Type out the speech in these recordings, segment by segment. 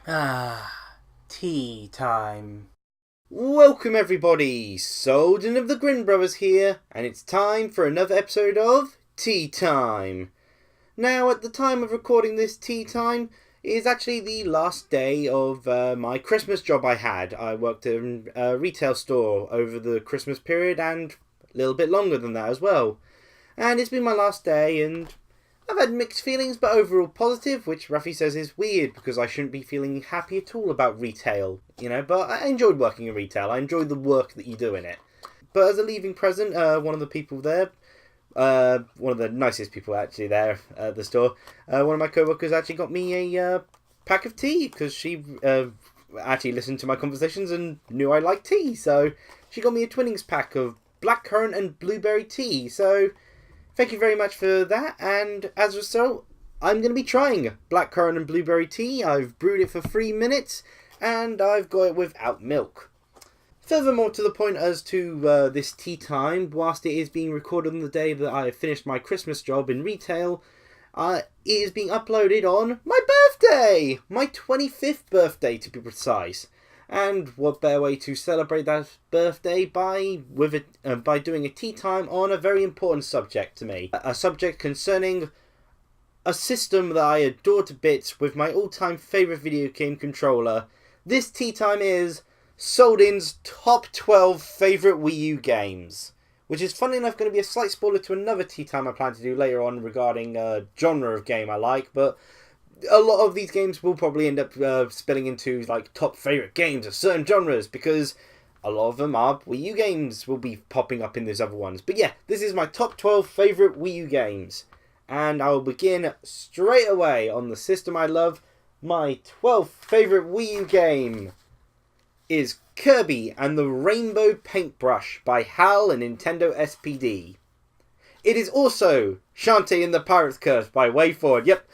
Ah, tea time. Welcome everybody, Souldin of the Grin Brothers here, and it's time for another episode of Tea Time. Now, at the time of recording this Tea Time, is actually the last day of my Christmas job I had. I worked in a retail store over the Christmas period and a little bit longer than that as well. And it's been my last day, and I've had mixed feelings, but overall positive, which Ruffy says is weird because I shouldn't be feeling happy at all about retail, but I enjoyed working in retail. I enjoyed the work that you do in it. But as a leaving present, one of the people there, one of the nicest people actually there at the store, one of my co-workers actually got me a pack of tea because she actually listened to my conversations and knew I liked tea. So she got me a Twinings pack of blackcurrant and blueberry tea. So thank you very much for that, and as a result, I'm going to be trying blackcurrant and blueberry tea. I've brewed it for 3 minutes, and I've got it without milk. Furthermore, to the point as to this tea time, whilst it is being recorded on the day that I have finished my Christmas job in retail, it is being uploaded on my birthday! My 25th birthday, to be precise. And what better way to celebrate that birthday by doing a tea time on a very important subject to me. A subject concerning a system that I adore to bits with my all-time favourite video game controller. This tea time is Souldin's top 12 favourite Wii U games. Which is funny enough going to be a slight spoiler to another tea time I plan to do later on regarding genre of game I like, but a lot of these games will probably end up spilling into like top favourite games of certain genres, because a lot of them are Wii U games will be popping up in these other ones. But yeah, this is my top 12 favourite Wii U games. And I will begin straight away on the system I love. My 12th favourite Wii U game is Kirby and the Rainbow Paintbrush by HAL and Nintendo SPD. It is also Shantae and the Pirate's Curse by WayForward. Yep.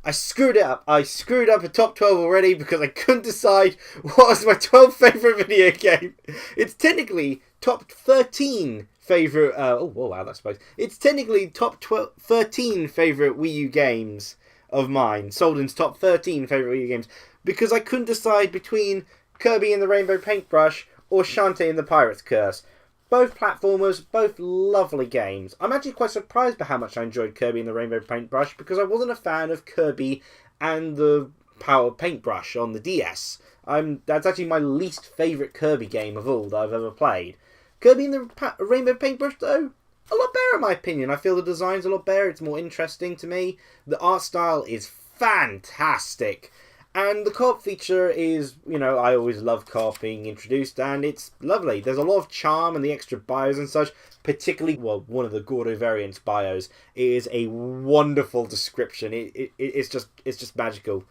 I screwed it up. I screwed up a top 12 already because I couldn't decide what was my 12th favourite video game. It's technically top 13 favourite... wow, that's supposed... It's technically top 13 favourite Wii U games of mine. Souldin's top 13 favourite Wii U games. Because I couldn't decide between Kirby and the Rainbow Paintbrush or Shantae and the Pirate's Curse. Both platformers, both lovely games. I'm actually quite surprised by how much I enjoyed Kirby and the Rainbow Paintbrush, because I wasn't a fan of Kirby and the Power Paintbrush on the DS. That's actually my least favourite Kirby game of all that I've ever played. Kirby and the Rainbow Paintbrush, though, a lot better in my opinion. I feel the design's a lot better, it's more interesting to me. The art style is fantastic. And the co-op feature is, I always love co-op being introduced, and it's lovely. There's a lot of charm in the extra bios and such, particularly, one of the Gordo variants bios is a wonderful description. It's just magical.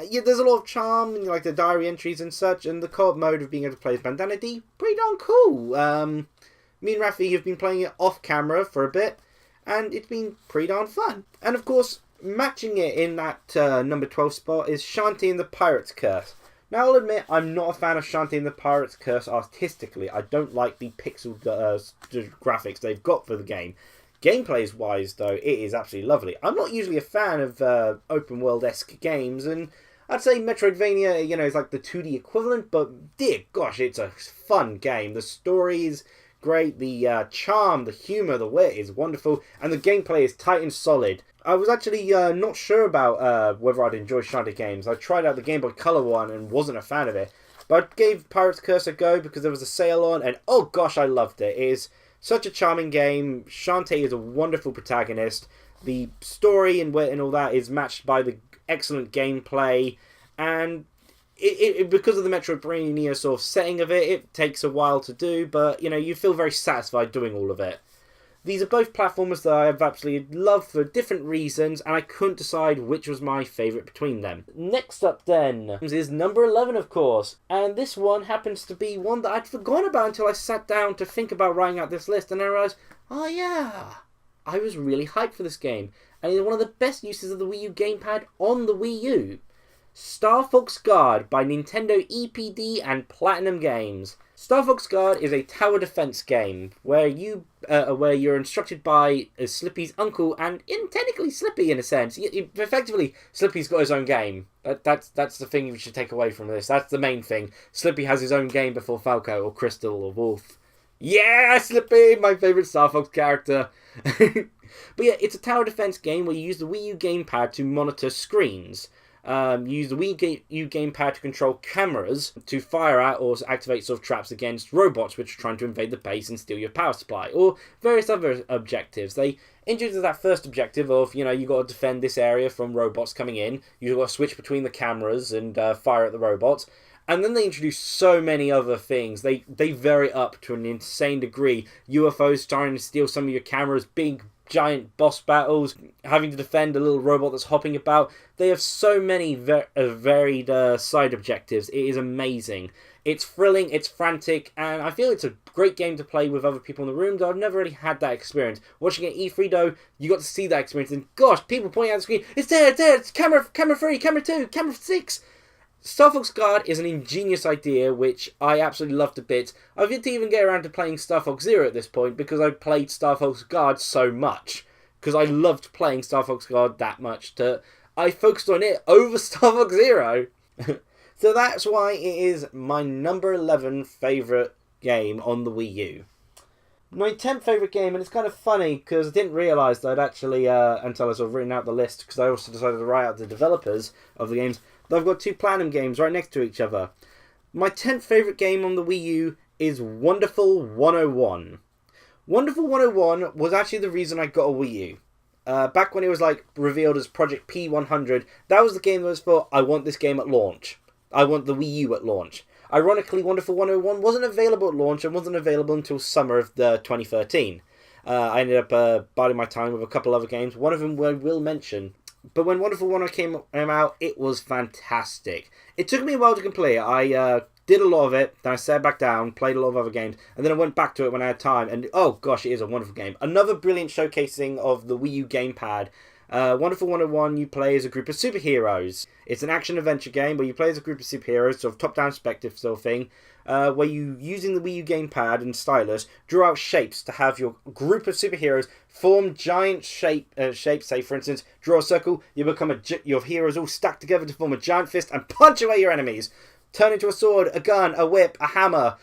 Yeah, there's a lot of charm in like the diary entries and such, and the co-op mode of being able to play as Bandana D, pretty darn cool. Me and Rafi have been playing it off camera for a bit, and it's been pretty darn fun. And of course, matching it in that number 12 spot is Shantae and the Pirate's Curse. Now, I'll admit, I'm not a fan of Shantae and the Pirate's Curse artistically. I don't like the pixel graphics they've got for the game. Gameplays-wise, though, it is absolutely lovely. I'm not usually a fan of open-world-esque games, and I'd say Metroidvania, is like the 2D equivalent, but dear gosh, it's a fun game. The story is great, the charm, the humour, the wit is wonderful, and the gameplay is tight and solid. I was actually not sure about whether I'd enjoy Shantae games. I tried out the Game Boy Color one and wasn't a fan of it. But I gave Pirate's Curse a go because there was a sale on, and oh gosh, I loved it. It is such a charming game. Shantae is a wonderful protagonist. The story and wit and all that is matched by the excellent gameplay. And because of the Metroidvania sort of setting of it, it takes a while to do, but you feel very satisfied doing all of it. These are both platformers that I have absolutely loved for different reasons, and I couldn't decide which was my favourite between them. Next up then is number 11, of course, and this one happens to be one that I'd forgotten about until I sat down to think about writing out this list, and I realised, oh yeah, I was really hyped for this game, and it's one of the best uses of the Wii U gamepad on the Wii U. Star Fox Guard by Nintendo EPD and Platinum Games. Star Fox Guard is a tower defense game where you're instructed by Slippy's uncle, and technically Slippy in a sense. Effectively, Slippy's got his own game. That's the thing you should take away from this. That's the main thing. Slippy has his own game before Falco or Crystal or Wolf. Yeah, Slippy, my favourite Star Fox character. But yeah, it's a tower defense game where you use the Wii U gamepad to monitor screens. You use the Wii U gamepad to control cameras to fire out or activate sort of traps against robots which are trying to invade the base and steal your power supply, or various other objectives. They introduced that first objective of, you got to defend this area from robots coming in. You've got to switch between the cameras and fire at the robots. And then they introduced so many other things. They vary up to an insane degree. UFOs trying to steal some of your cameras, big giant boss battles, having to defend a little robot that's hopping about. They have so many varied side objectives. It is amazing. It's thrilling, it's frantic, and I feel it's a great game to play with other people in the room, though I've never really had that experience. Watching it at E3, though, you got to see that experience, and gosh, people pointing out the screen, it's there, it's camera 3, camera 2, camera 6. Star Fox Guard is an ingenious idea which I absolutely love to bits. I've yet to even get around to playing Star Fox Zero at this point because I played Star Fox Guard so much. Because I loved playing Star Fox Guard that much. I focused on it over Star Fox Zero. So that's why it is my number 11 favourite game on the Wii U. My 10th favourite game, and it's kind of funny because I didn't realise that I'd actually, until I sort of written out the list, because I also decided to write out the developers of the games, I've got two Platinum games right next to each other. My 10th favourite game on the Wii U is Wonderful 101. Wonderful 101 was actually the reason I got a Wii U. Back when it was revealed as Project P100, that was the game that was for, I want this game at launch. I want the Wii U at launch. Ironically, Wonderful 101 wasn't available at launch and wasn't available until summer of 2013. I ended up biding my time with a couple other games, one of them I will mention. But when Wonderful 101 came out, it was fantastic. It took me a while to complete it. I did a lot of it, then I sat back down, played a lot of other games, and then I went back to it when I had time, and oh gosh, it is a wonderful game. Another brilliant showcasing of the Wii U gamepad. Wonderful 101, you play as a group of superheroes. It's an action-adventure game where you play as a group of superheroes, sort of top-down perspective sort of thing, where you, using the Wii U gamepad and stylus, draw out shapes to have your group of superheroes form giant shapes. Say, for instance, draw a circle, you become your heroes all stacked together to form a giant fist and punch away your enemies. Turn into a sword, a gun, a whip, a hammer.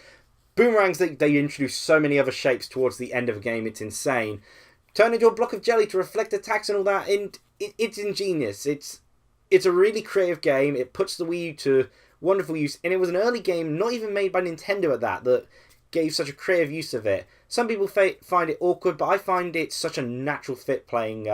Boomerangs, they introduce so many other shapes towards the end of a game, it's insane. Turn into a block of jelly to reflect attacks and all that, and it's ingenious. It's a really creative game. It puts the Wii U to wonderful use, and it was an early game, not even made by Nintendo at that gave such a creative use of it. Some people find it awkward, but I find it such a natural fit playing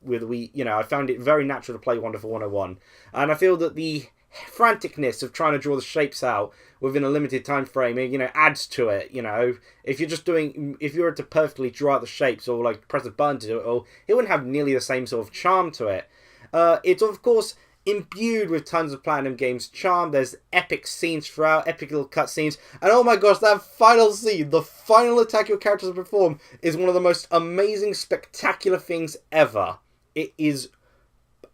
with the Wii. I found it very natural to play Wonderful 101, and I feel that the franticness of trying to draw the shapes out within a limited time frame, adds to it. If you were to perfectly draw out the shapes or press a button to do it all, it wouldn't have nearly the same sort of charm to it. It's of course imbued with tons of Platinum Games charm. There's epic scenes throughout, epic little cutscenes, and oh my gosh, that final scene, the final attack your characters perform, is one of the most amazing, spectacular things ever. It is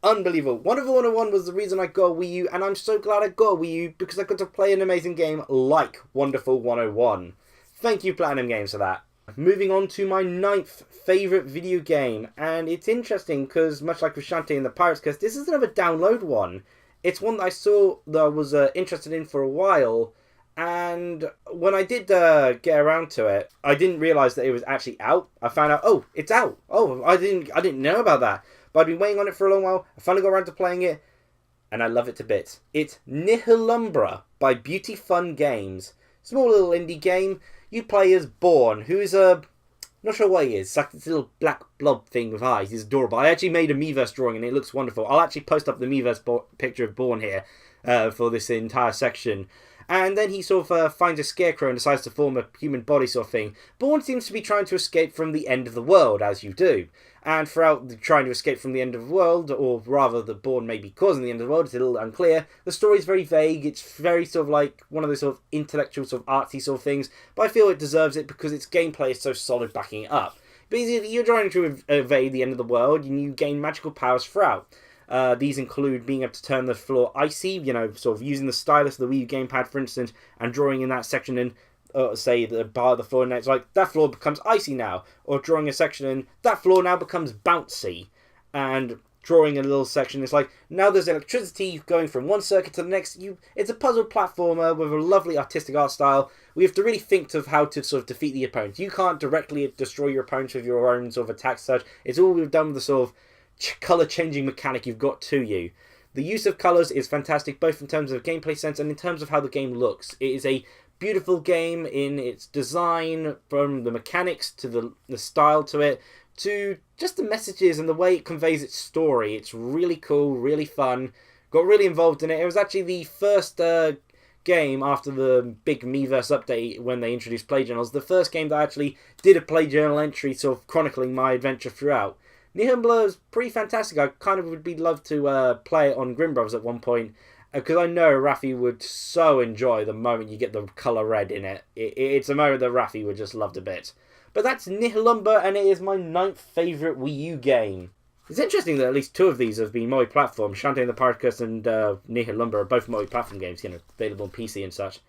unbelievable. Wonderful 101 was the reason I got a Wii U, and I'm so glad I got a Wii U because I got to play an amazing game like Wonderful 101. Thank you, Platinum Games, for that. Moving on to my 9th favourite video game, and it's interesting because, much like with Shantae and the Pirates Curse, this is another download one. It's one that I saw that I was interested in for a while, and when I did get around to it, I didn't realise that it was actually out. I found out, oh, it's out. Oh, I didn't know about that. But I've been waiting on it for a long while. I finally got around to playing it, and I love it to bits. It's Nihilumbra by Beauty Fun Games. Small little indie game. You play as Born, who is not sure what he is. It's like this little black blob thing with eyes. He's adorable. I actually made a Miiverse drawing, and it looks wonderful. I'll actually post up the Miiverse picture of Born here for this entire section. And then he sort of finds a scarecrow and decides to form a human body sort of thing. Born seems to be trying to escape from the end of the world, as you do. And throughout trying to escape from the end of the world, or rather the Born may be causing the end of the world, it's a little unclear. The story's very vague. It's very sort of like one of those sort of intellectual, sort of artsy sort of things. But I feel it deserves it because its gameplay is so solid backing it up. Basically, you're trying to evade the end of the world, and you gain magical powers throughout. These include being able to turn the floor icy, sort of using the stylus of the Wii U gamepad, for instance, and drawing in that section. And say the bar of the floor, and it's like that floor becomes icy now, or drawing a section and that floor now becomes bouncy, and drawing a little section, it's like now there's electricity going from one circuit to the next. It's a puzzle platformer with a lovely artistic art style. We have to really think of how to sort of defeat the opponent. You can't directly destroy your opponent with your own sort of attacks. Such it's all we've done with the sort of color changing mechanic you've got to you. The use of colors is fantastic, both in terms of gameplay sense and in terms of how the game looks. It is a beautiful game in its design, from the mechanics to the style to it, to just the messages and the way it conveys its story. It's really cool, really fun. Got really involved in it. It was actually the first game after the big Miiverse update when they introduced play journals. The first game that I actually did a play journal entry sort of chronicling my adventure throughout. Nihilumber is pretty fantastic. I kind of would be love to play it on Grim Brothers at one point, because I know Rafi would so enjoy the moment you get the colour red in it. It's a moment that Rafi would just love a bit. But that's Nihilumber, and it is my 9th favourite Wii U game. It's interesting that at least 2 of these have been multi-platform. Shantae and the Piraticus and Nihilumber are both multi-platform games, available on PC and such.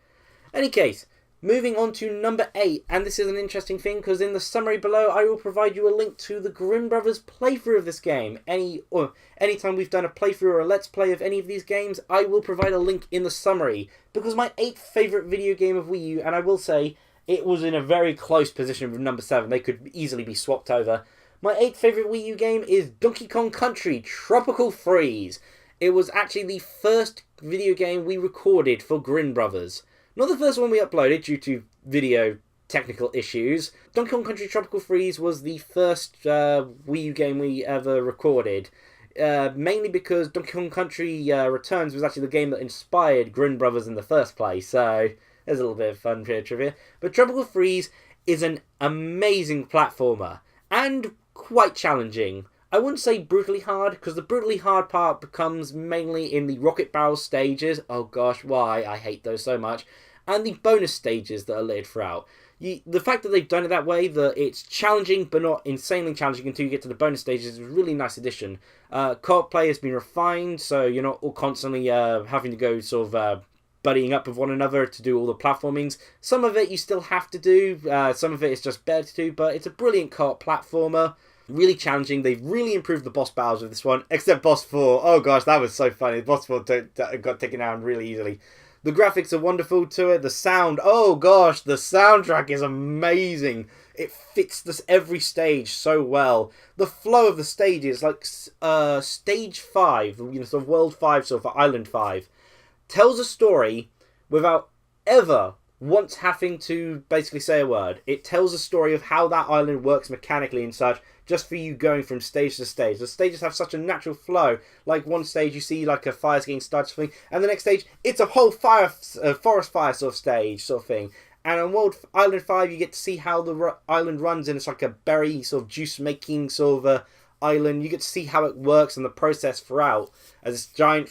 Any case, moving on to number 8, and this is an interesting thing because in the summary below I will provide you a link to the Grimm Brothers playthrough of this game. Anytime we've done a playthrough or a let's play of any of these games, I will provide a link in the summary, because my 8th favourite video game of Wii U, and I will say it was in a very close position with number 7, they could easily be swapped over. My 8th favourite Wii U game is Donkey Kong Country Tropical Freeze. It was actually the first video game we recorded for Grimm Brothers. Not the first one we uploaded due to video technical issues. Donkey Kong Country Tropical Freeze was the first Wii U game we ever recorded. Mainly because Donkey Kong Country Returns was actually the game that inspired Grimm Brothers in the first place. So there's a little bit of fun trivia. But Tropical Freeze is an amazing platformer and quite challenging. I wouldn't say brutally hard, because the brutally hard part becomes mainly in the rocket barrel stages. Oh gosh, why? I hate those so much. And the bonus stages that are laid throughout. The fact that they've done it that way, that it's challenging but not insanely challenging until you get to the bonus stages, is a really nice addition. Co-op play has been refined, so you're not all constantly having to go sort of buddying up with one another to do all the platformings. Some of it you still have to do, some of it is just better to do, but it's a brilliant co-op platformer. Really challenging. They've really improved the boss battles with this one, except boss 4. Oh gosh, that was so funny. Boss 4 got taken down really easily. The graphics are wonderful to it. The sound, oh gosh, the soundtrack is amazing. It fits every stage so well. The flow of the stages, like stage 5, sort of world 5, sort of island 5, tells a story without ever once having to basically say a word. It tells a story of how that island works mechanically and such, just for you going from stage to stage. The stages have such a natural flow. Like one stage you see like a fire's getting started sort of thing, and the next stage it's a whole forest fire sort of stage sort of thing. And on World Island 5 you get to see how the island runs, and it's like a berry sort of juice making sort of island. You get to see how it works and the process throughout as this giant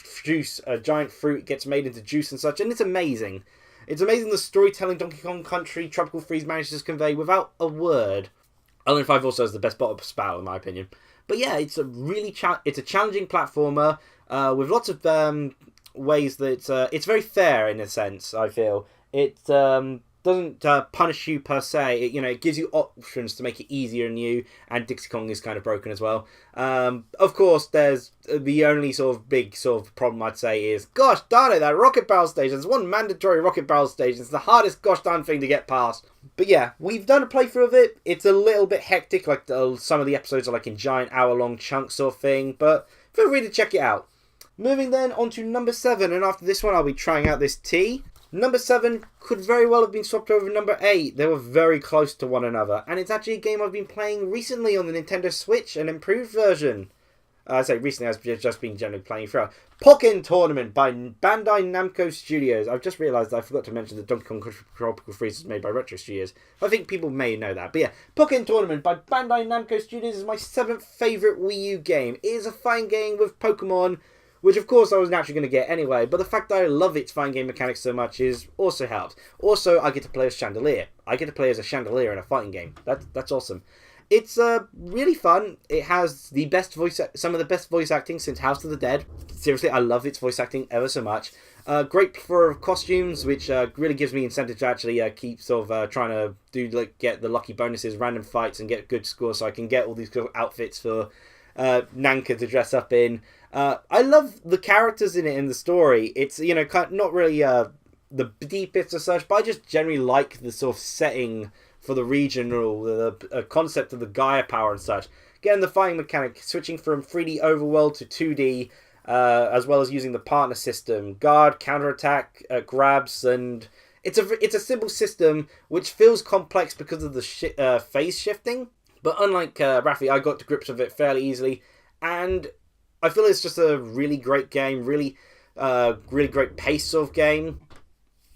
fruit gets made into juice and such, and it's amazing. It's amazing the storytelling Donkey Kong Country Tropical Freeze manages to convey without a word. Island 5 also has the best bottom spout in my opinion. But yeah, it's a really it's a challenging platformer with lots of ways that it's very fair in a sense, I feel. It doesn't punish you per se. It gives you options to make it easier on you, and Dixie Kong is kind of broken as well. Of course, there's the only sort of big sort of problem I'd say is, gosh darn it, that rocket barrel stage. There's one mandatory rocket barrel stage. It's the hardest gosh darn thing to get past. But yeah, we've done a playthrough of it. It's a little bit hectic, like some of the episodes are like in giant hour-long chunks sort of thing, but feel free to check it out. Moving then on to number 7, and after this one I'll be trying out this tea. Number 7 could very well have been swapped over number 8. They were very close to one another, and it's actually a game I've been playing recently on the Nintendo Switch, an improved version. I say recently, I've just been generally playing throughout. Pokken Tournament by Bandai Namco Studios. I've just realised I forgot to mention that Donkey Kong Tropical Freeze is made by Retro Studios. I think people may know that. But yeah, Pokken Tournament by Bandai Namco Studios is my 7th favourite Wii U game. It is a fine game with Pokemon, which of course I was naturally going to get anyway, but the fact that I love its fighting game mechanics so much is also helped. Also, I get to play as Chandelier. I get to play as a Chandelier in a fighting game. That's awesome. It's really fun. It has some of the best voice acting since House of the Dead. Seriously, I love its voice acting ever so much. Great plethora of costumes, which really gives me incentive to actually keep sort of trying to get the lucky bonuses, random fights, and get good scores, so I can get all these cool outfits for Nanka to dress up in. I love the characters in it in the story. It's not really the deep bits as such, but I just generally like the sort of setting for the regional, the concept of the Gaia power and such. Again, the fighting mechanic, switching from 3D overworld to 2D. As well as using the partner system, guard, counterattack, grabs, and it's a simple system which feels complex because of the phase shifting. But unlike Rafi, I got to grips with it fairly easily, and I feel it's just a really great game, really great pace sort of game.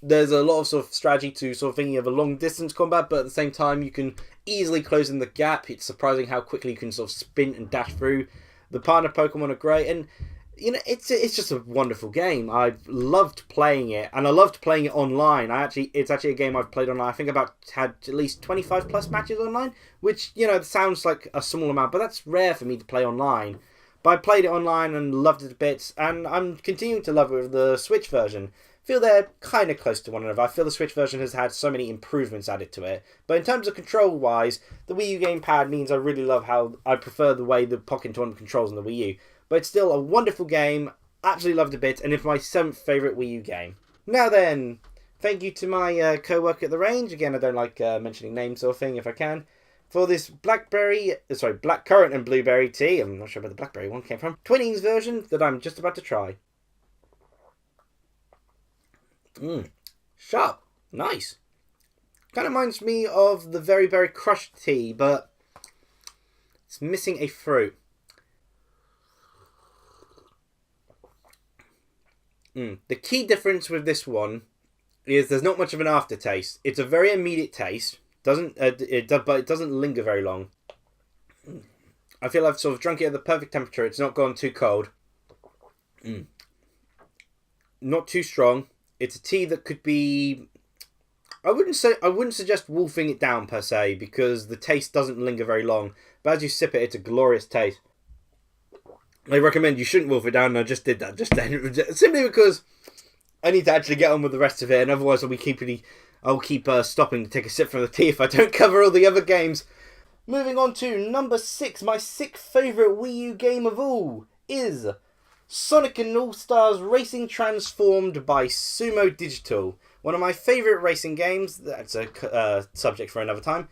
There's a lot of sort of strategy to sort of thinking of a long distance combat, but at the same time you can easily close in the gap. It's surprising how quickly you can sort of sprint and dash through. The partner Pokemon are great, and it's just a wonderful game. I've loved playing it, and I loved playing it online. It's actually a game I've played online. I think I've had at least 25 plus matches online, which, sounds like a small amount, but that's rare for me to play online. But I played it online and loved it a bit, and I'm continuing to love it with the Switch version. I feel they're kind of close to one another. I feel the Switch version has had so many improvements added to it. But in terms of control-wise, the Wii U gamepad means I really love how I prefer the way the Pocket Tournament controls on the Wii U. But it's still a wonderful game, absolutely loved it a bit, and it's my 7th favourite Wii U game. Now then, thank you to my co-worker at the range. Again, I don't like mentioning names or thing if I can. For this blackcurrant and blueberry tea, I'm not sure where the blackberry one came from, Twinings version that I'm just about to try. Sharp, nice. Kind of reminds me of the very, very crushed tea, but it's missing a fruit. The key difference with this one is there's not much of an aftertaste. It's a very immediate taste. But it doesn't linger very long. I feel I've sort of drunk it at the perfect temperature. It's not gone too cold. Not too strong. It's a tea that could be. I wouldn't suggest wolfing it down per se, because the taste doesn't linger very long. But as you sip it, it's a glorious taste. I recommend you shouldn't wolf it down, and I just did that just then. Simply because I need to actually get on with the rest of it, and otherwise I'll keep stopping to take a sip from the tea if I don't cover all the other games. Moving on to number 6, my 6th favourite Wii U game of all is Sonic and All-Stars Racing Transformed by Sumo Digital. One of my favourite racing games. That's a subject for another time.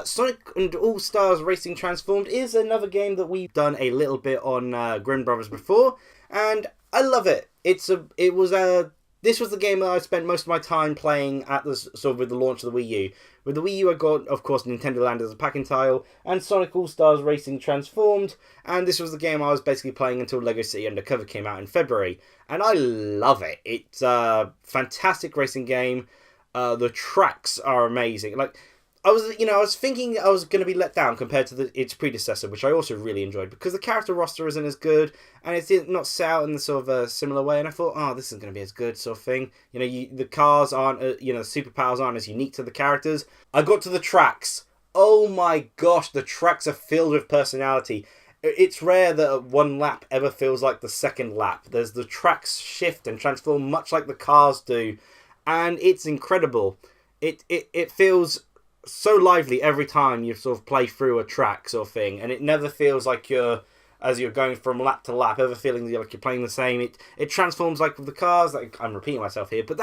Sonic and All-Stars Racing Transformed is another game that we've done a little bit on Grim Brothers before, and I love it. This was the game that I spent most of my time playing at with the launch of the Wii U. With the Wii U, I got, of course, Nintendo Land as a packing tile, and Sonic All-Stars Racing Transformed, and this was the game I was basically playing until Lego City Undercover came out in February, and I love it. It's a fantastic racing game. The tracks are amazing. I was thinking I was going to be let down compared to its predecessor, which I also really enjoyed, because the character roster isn't as good, and it's not set out in the sort of a similar way, and I thought, this isn't going to be as good, sort of thing. The cars aren't, the superpowers aren't as unique to the characters. I got to the tracks. Oh my gosh, the tracks are filled with personality. It's rare that one lap ever feels like the second lap. The tracks shift and transform much like the cars do, and it's incredible. It feels so lively every time you sort of play through a track sort of thing, and it never feels like as you're going from lap to lap, ever feeling like you're playing the same. It transforms like with the cars. I'm repeating myself here, but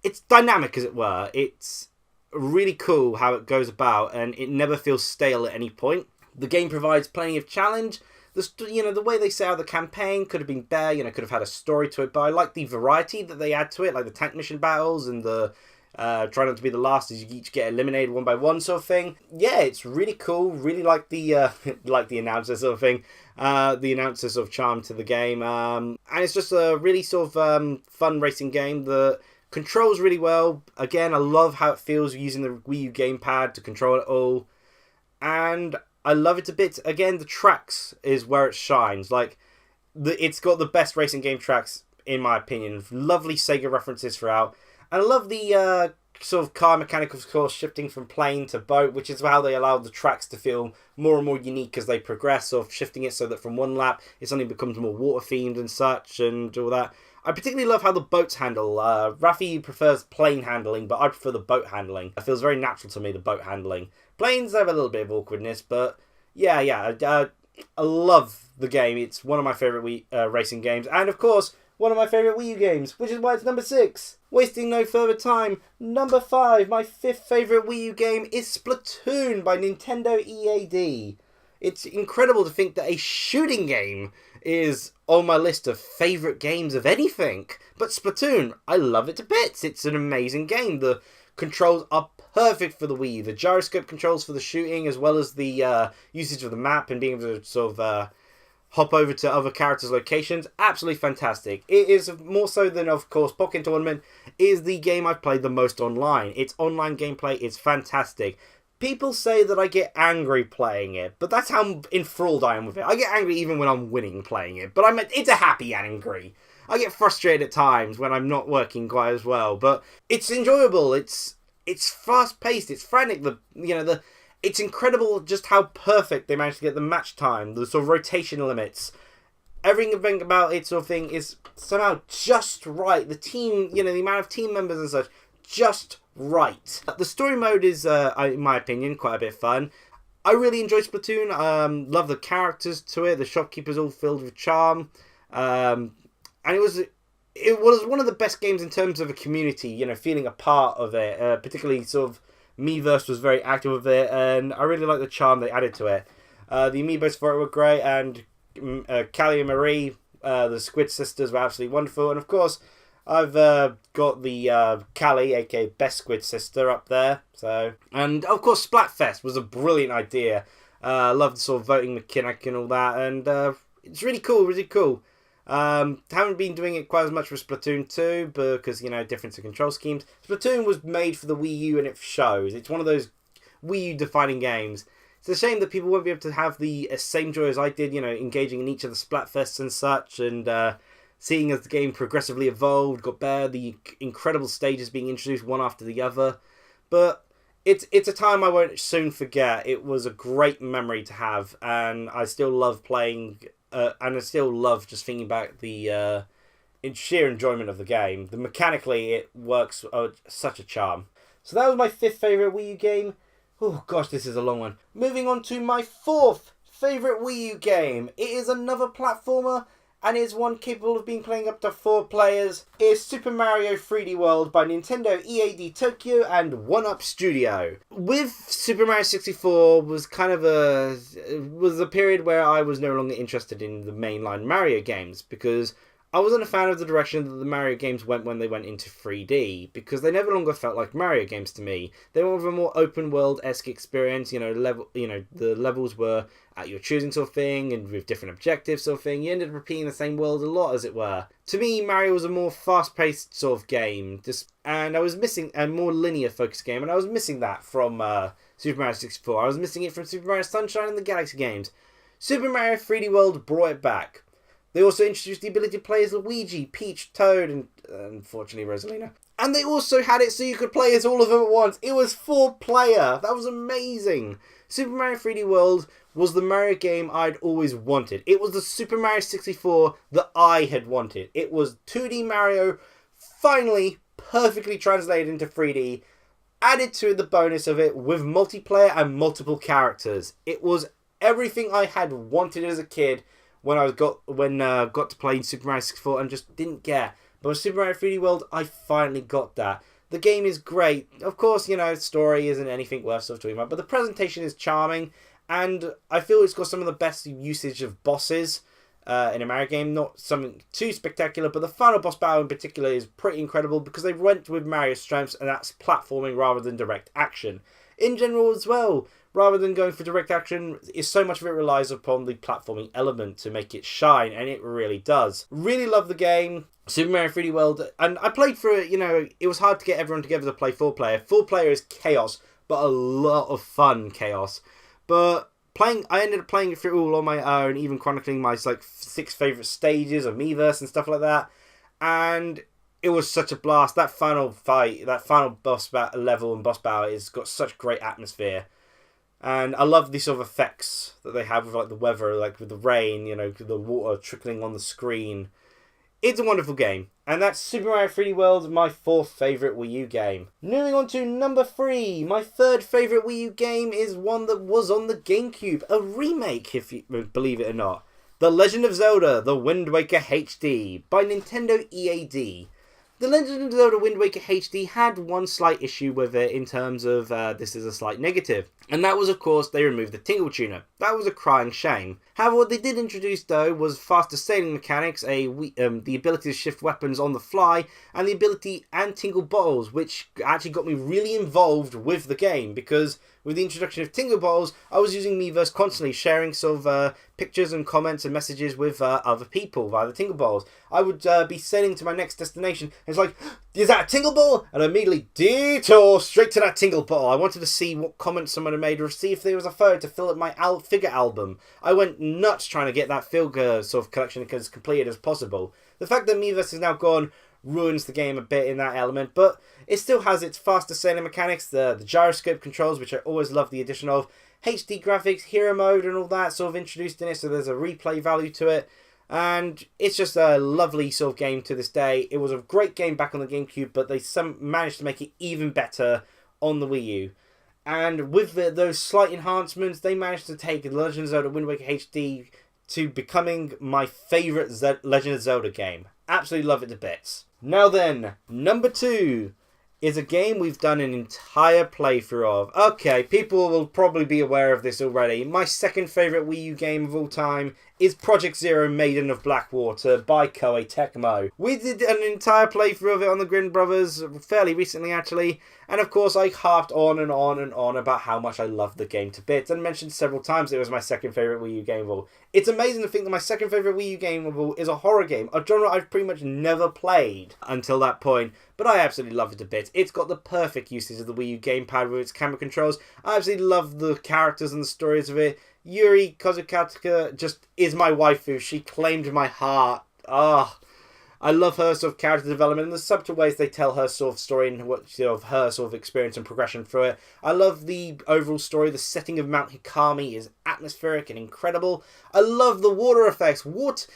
it's dynamic, as it were. It's really cool how it goes about, and it never feels stale at any point. The game provides plenty of challenge. The way they set out the campaign could have been better. Could have had a story to it, but I like the variety that they add to it, like the tank mission battles and the try not to be the last as you each get eliminated one by one sort of thing. Yeah, it's really cool. Really like the the announcer sort of thing. The announcer sort of charm to the game. And it's just a really sort of fun racing game that controls really well. Again, I love how it feels using the Wii U gamepad to control it all. And I love it a bit. Again, the tracks is where it shines. It's got the best racing game tracks, in my opinion. Lovely Sega references throughout. And I love the sort of car mechanic, of course, shifting from plane to boat, which is how they allow the tracks to feel more and more unique as they progress, sort of shifting it so that from one lap it suddenly becomes more water-themed and such and all that. I particularly love how the boats handle. Rafi prefers plane handling, but I prefer the boat handling. It feels very natural to me, the boat handling. Planes have a little bit of awkwardness, but yeah, I love the game. It's one of my favourite racing games, and of course, one of my favourite Wii U games, which is why it's number 6. Wasting no further time, number 5, my 5th favourite Wii U game is Splatoon by Nintendo EAD. It's incredible to think that a shooting game is on my list of favourite games of anything. But Splatoon, I love it to bits. It's an amazing game. The controls are perfect for the Wii U. The gyroscope controls for the shooting, as well as the usage of the map and being able to sort of hop over to other characters' locations. Absolutely fantastic. It is more so than, of course, Pokken Tournament is the game I've played the most online. Its online gameplay is fantastic. People say that I get angry playing it, but that's how enthralled I am with it. I get angry even when I'm winning playing it, but it's a happy angry. I get frustrated at times when I'm not working quite as well, but it's enjoyable. It's fast-paced. It's frantic. It's incredible just how perfect they managed to get the match time, the sort of rotation limits. Everything about it sort of thing is somehow just right. The team, the amount of team members and such, just right. The story mode is, in my opinion, quite a bit of fun. I really enjoy Splatoon. Love the characters to it. The shopkeeper's all filled with charm. And it was one of the best games in terms of a community, feeling a part of it. Particularly sort of Miiverse was very active with it, and I really like the charm they added to it. The amiibos for it were great, and Callie and Marie, the Squid Sisters, were absolutely wonderful. And of course, I've got the Callie, aka Best Squid Sister, up there. And of course, Splatfest was a brilliant idea. I love the sort of voting mechanic and all that, and it's really cool, really cool. Haven't been doing it quite as much with Splatoon 2 because, difference in control schemes. Splatoon was made for the Wii U and it shows. It's one of those Wii U defining games. It's a shame that people won't be able to have the same joy as I did, engaging in each of the Splatfests and such, and seeing as the game progressively evolved, got better, the incredible stages being introduced one after the other. But it's a time I won't soon forget. It was a great memory to have, and I still love playing. And I still love just thinking about the sheer enjoyment of the game. Mechanically, it works such a charm. So that was my 5th favourite Wii U game. Oh gosh, this is a long one. Moving on to my 4th favourite Wii U game. It is another platformer, and is one capable of being playing up to 4 players. It is Super Mario 3D World by Nintendo EAD Tokyo and 1UP Studio. With Super Mario 64 was a period where I was no longer interested in the mainline Mario games, because I wasn't a fan of the direction that the Mario games went when they went into 3D, because they never longer felt like Mario games to me. They were a more open world-esque experience. The levels were at your choosing sort of thing, and with different objectives sort of thing. You ended up repeating the same world a lot, as it were. To me, Mario was a more fast-paced sort of game, and I was missing a more linear-focused game, and I was missing that from Super Mario 64. I was missing it from Super Mario Sunshine and the Galaxy games. Super Mario 3D World brought it back. They also introduced the ability to play as Luigi, Peach, Toad, and unfortunately Rosalina. And they also had it so you could play as all of them at once. It was 4-player. That was amazing. Super Mario 3D World was the Mario game I'd always wanted. It was the Super Mario 64 that I had wanted. It was 2D Mario, finally perfectly translated into 3D, added to the bonus of it with multiplayer and multiple characters. It was everything I had wanted as a kid when I got to play Super Mario 64 and just didn't get. But with Super Mario 3D World, I finally got that. The game is great. Of course, story isn't anything worth sort of talking about, but the presentation is charming, and I feel it's got some of the best usage of bosses in a Mario game. Not something too spectacular, but the final boss battle in particular is pretty incredible because they went with Mario's strengths, and that's platforming rather than direct action. In general as well, rather than going for direct action, so much of it relies upon the platforming element to make it shine, and it really does. Really love the game, Super Mario 3D World, and I played through it. It was hard to get everyone together to play 4-player. 4-player is chaos, but a lot of fun chaos. But I ended up playing it through all on my own, even chronicling my 6 favourite stages of Miiverse and stuff like that, and it was such a blast. That final fight, that final boss level and boss battle, has got such great atmosphere. And I love these sort of effects that they have with the weather, with the rain, the water trickling on the screen. It's a wonderful game, and that's Super Mario 3D World, my fourth favourite Wii U game. Moving on to number 3, my third favourite Wii U game is one that was on the GameCube, a remake, if you believe it or not. The Legend of Zelda, The Wind Waker HD, by Nintendo EAD. The Legend of Zelda Wind Waker HD had one slight issue with it in terms of this is a slight negative. And that was, of course, they removed the Tingle Tuner. That was a crying shame. However, what they did introduce, though, was faster sailing mechanics, the ability to shift weapons on the fly, and the ability and Tingle Bottles, which actually got me really involved with the game, because with the introduction of Tingle Bottles, I was using Miiverse constantly, sharing sort of pictures and comments and messages with other people via the Tingle Bottles. I would be sailing to my next destination, and it's like, is that a Tingle Ball? And I immediately detour straight to that Tingle Ball. I wanted to see what comments someone had made, or see if there was a photo to fill up my figure album. I went nuts trying to get that figure sort of collection as completed as possible. The fact that Miiverse is now gone ruins the game a bit in that element, but it still has its faster sailing mechanics, the gyroscope controls, which I always love the addition of, HD graphics, hero mode and all that sort of introduced in it, so there's a replay value to it, and it's just a lovely sort of game to this day. It was a great game back on the GameCube, but they managed to make it even better on the Wii U. And with those slight enhancements, they managed to take Legend of Zelda Wind Waker HD to becoming my favourite Legend of Zelda game. Absolutely love it to bits. Now then, number 2 is a game we've done an entire playthrough of. Okay, people will probably be aware of this already. My second favourite Wii U game of all time is Project Zero Maiden of Blackwater by Koei Tecmo. We did an entire playthrough of it on the Grin Brothers fairly recently actually, and of course I harped on and on and on about how much I loved the game to bits and mentioned several times it was my second favourite Wii U game of all. It's amazing to think that my second favourite Wii U game of all is a horror game, a genre I've pretty much never played until that point, but I absolutely love it to bits. It's got the perfect usage of the Wii U gamepad with its camera controls. I absolutely love the characters and the stories of it. Yuri Kozukatsuka just is my waifu. She claimed my heart. I love her sort of character development and the subtle ways they tell her sort of story and what her sort of experience and progression through it. I love the overall story. The setting of Mount Hikami is atmospheric and incredible. I love the water effects. What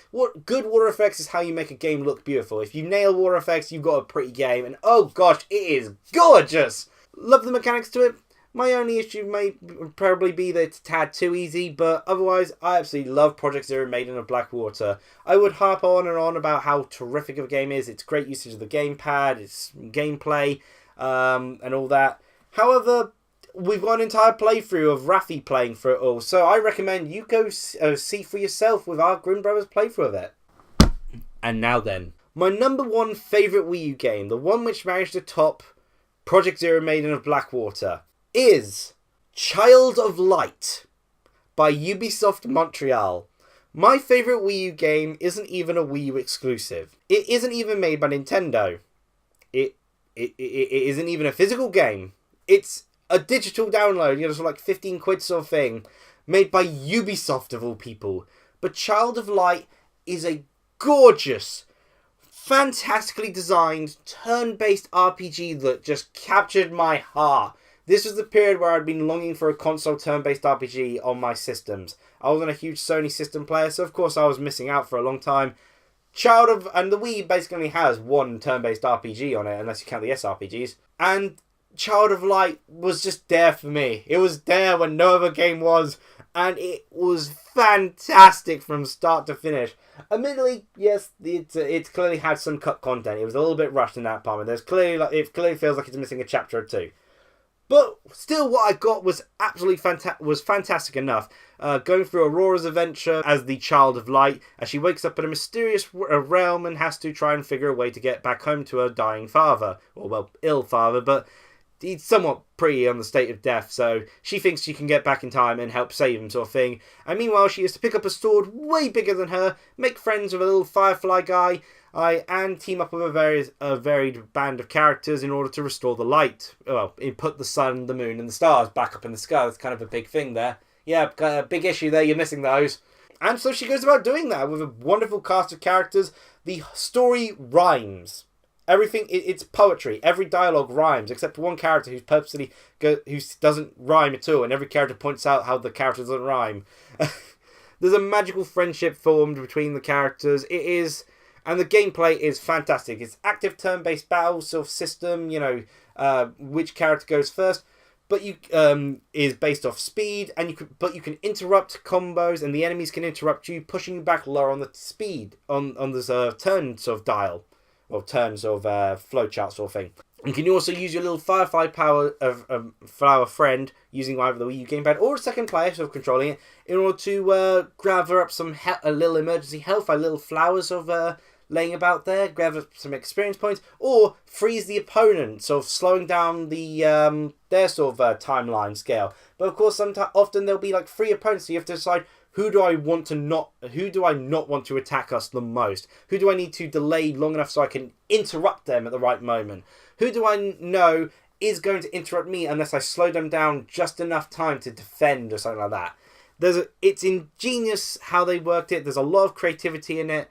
good water effects is how you make a game look beautiful. If you nail water effects, you've got a pretty game. And oh gosh, it is gorgeous. Love the mechanics to it. My only issue may probably be that it's a tad too easy, but otherwise I absolutely love Project Zero Maiden of Blackwater. I would harp on and on about how terrific of a game is. It's great usage of the gamepad, its gameplay, and all that. However, we've got an entire playthrough of Rafi playing through it all, so I recommend you go see for yourself with our Grin Brothers playthrough of it. And now then, my number 1 favourite Wii U game, the one which managed to top Project Zero Maiden of Blackwater, is Child of Light by Ubisoft Montreal. My favourite Wii U game isn't even a Wii U exclusive. It isn't even made by Nintendo. It isn't even a physical game. It's a digital download, sort of like 15 quid sort of thing, made by Ubisoft of all people. But Child of Light is a gorgeous, fantastically designed, turn-based RPG that just captured my heart. This was the period where I'd been longing for a console turn-based RPG on my systems. I wasn't a huge Sony system player, so of course I was missing out for a long time. And the Wii basically has one turn-based RPG on it, unless you count the SRPGs. And Child of Light was just there for me. It was there when no other game was, and it was fantastic from start to finish. Admittedly, yes, it clearly had some cut content. It was a little bit rushed in that part, and it clearly feels like it's missing a chapter or two. But still, what I got was absolutely fantastic enough. Going through Aurora's adventure as the Child of Light, as she wakes up in a mysterious realm and has to try and figure a way to get back home to her dying father. Or, well, ill father, but he's somewhat pretty on the state of death, so she thinks she can get back in time and help save him, sort of thing. And meanwhile, she has to pick up a sword way bigger than her, make friends with a little firefly guy, and team up with a varied band of characters in order to restore the light. Well, put the sun, the moon, and the stars back up in the sky. That's kind of a big thing there. Yeah, a big issue there. You're missing those. And so she goes about doing that with a wonderful cast of characters. The story rhymes. Everything, it's poetry. Every dialogue rhymes, except one character who doesn't rhyme at all, and every character points out how the character doesn't rhyme. There's a magical friendship formed between the characters. And the gameplay is fantastic. It's active turn-based battle sort of system, which character goes first. But you is based off speed, and you can interrupt combos, and the enemies can interrupt you, pushing you back lower on the speed on this turn sort of dial, or turn sort of flowchart sort of thing. You can also use your little Firefly power of Flower friend using either the Wii U gamepad or a second player, sort of controlling it, in order to gather up a little emergency health, like little flowers of laying about there, gather up some experience points, or freeze the opponent, sort of slowing down their sort of timeline scale. But of course, often there'll be like 3 opponents, so you have to decide who do I not want to attack us the most? Who do I need to delay long enough so I can interrupt them at the right moment? Who do I know is going to interrupt me unless I slow them down just enough time to defend or something like that? It's ingenious how they worked it. There's a lot of creativity in it.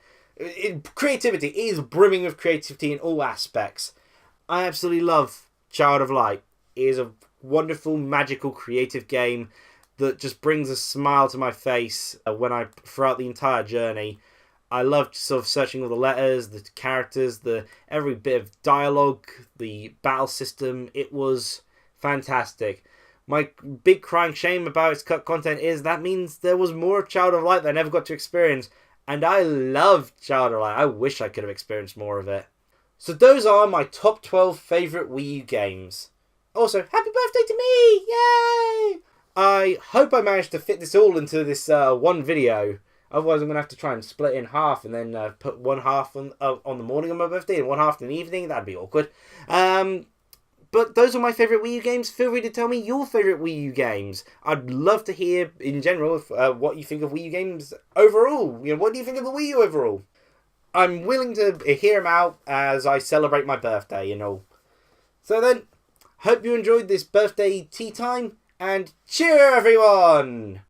Creativity is brimming with creativity in all aspects. I absolutely love Child of Light. It is a wonderful, magical, creative game that just brings a smile to my face throughout the entire journey. I loved sort of searching all the letters, the characters, every bit of dialogue, the battle system. It was fantastic. My big crying shame about its cut content is that means there was more of Child of Light that I never got to experience. And I loved Child of Light. I wish I could have experienced more of it. So those are my top 12 favourite Wii U games. Also, happy birthday to me! Yay! I hope I managed to fit this all into this one video. Otherwise, I'm going to have to try and split it in half and then put one half on the morning of my birthday and one half in the evening. That'd be awkward. But those are my favourite Wii U games. Feel free to tell me your favourite Wii U games. I'd love to hear, in general, what you think of Wii U games overall. What do you think of the Wii U overall? I'm willing to hear them out as I celebrate my birthday and all. So then, hope you enjoyed this birthday tea time, and cheer everyone!